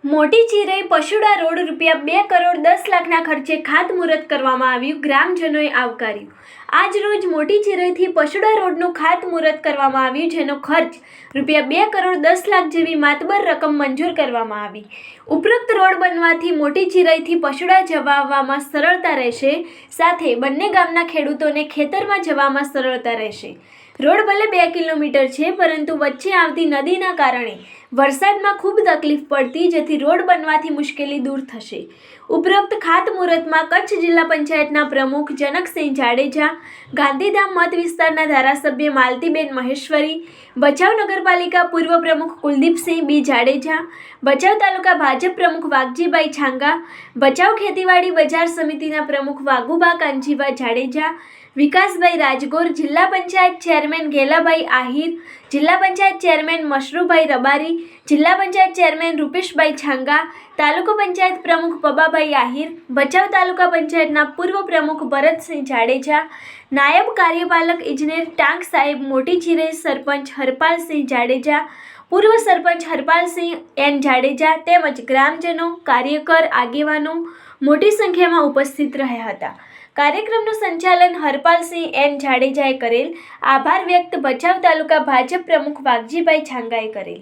મોટી ચિરઈ પશુડા રોડ રૂપિયા 2 કરોડ 10 લાખના ખર્ચે ખાતમુહૂર્ત કરવામાં આવ્યું. ગ્રામજનોએ આવકાર્યું. આજ રોજ મોટી ચિરઈથી પશુડા રોડનું ખાતમુહૂર્ત કરવામાં આવ્યું, જેનો ખર્ચ રૂપિયા 2 કરોડ 10 લાખ જેવી માતબર રકમ મંજૂર કરવામાં આવી. ઉપરોક્ત રોડ બનવાથી મોટી ચિરઈથી પશુડા જવા આવવામાં સરળતા રહેશે, સાથે બંને ગામના ખેડૂતોને ખેતરમાં જવામાં સરળતા રહેશે. રોડ ભલે 2 કિલોમીટર છે, પરંતુ વચ્ચે આવતી નદીના કારણે વરસાદમાં ખૂબ તકલીફ પડતી, જેથી રોડ બનવાથી મુશ્કેલી દૂર થશે. ઉપરોક્ત ખાતમુહૂર્તમાં કચ્છ જિલ્લા પંચાયતના પ્રમુખ જનકસિંહ જાડેજા, ગાંધીધામ મત વિસ્તારના ધારાસભ્ય માલતીબેન મહેશ્વરી, ભચાઉ નગરપાલિકા પૂર્વ પ્રમુખ કુલદીપસિંહ બી જાડેજા, ભચાઉ તાલુકા ભાજપ પ્રમુખ વાઘજીભાઈ છાંગા, ભચાઉ ખેતીવાડી બજાર સમિતિના પ્રમુખ વાઘુબા કાનજીભા જાડેજા, વિકાસભાઈ રાજગોર, જિલ્લા પંચાયત ચેરમેન ગેલાભાઈ આહિર, જિલ્લા પંચાયત ચેરમેન મશરૂભાઈ રબારી, જિલ્લા પંચાયત ચેરમેન રૂપેશભાઈ છાંગા, તાલુકા પંચાયત પ્રમુખ પબાભાઈ આહિર, ભચાઉ તાલુકા પંચાયતના પૂર્વ પ્રમુખ ભરતસિંહ જાડેજા, નાયબ કાર્યપાલક ઇજનેર ટાંક સાહેબ, મોટી ચિરઈ સરપંચ હરપાલસિંહ જાડેજા, પૂર્વ સરપંચ હરપાલસિંહ એન જાડેજા તેમજ ગ્રામજનો, કાર્યકર, આગેવાનો મોટી સંખ્યામાં ઉપસ્થિત રહ્યા હતા. કાર્યક્રમનું સંચાલન હરપાલસિંહ એન જાડેજાએ કરેલ. આભાર વ્યક્ત ભચાઉ તાલુકા ભાજપ પ્રમુખ વાઘજીભાઈ છાંગાએ કરેલ.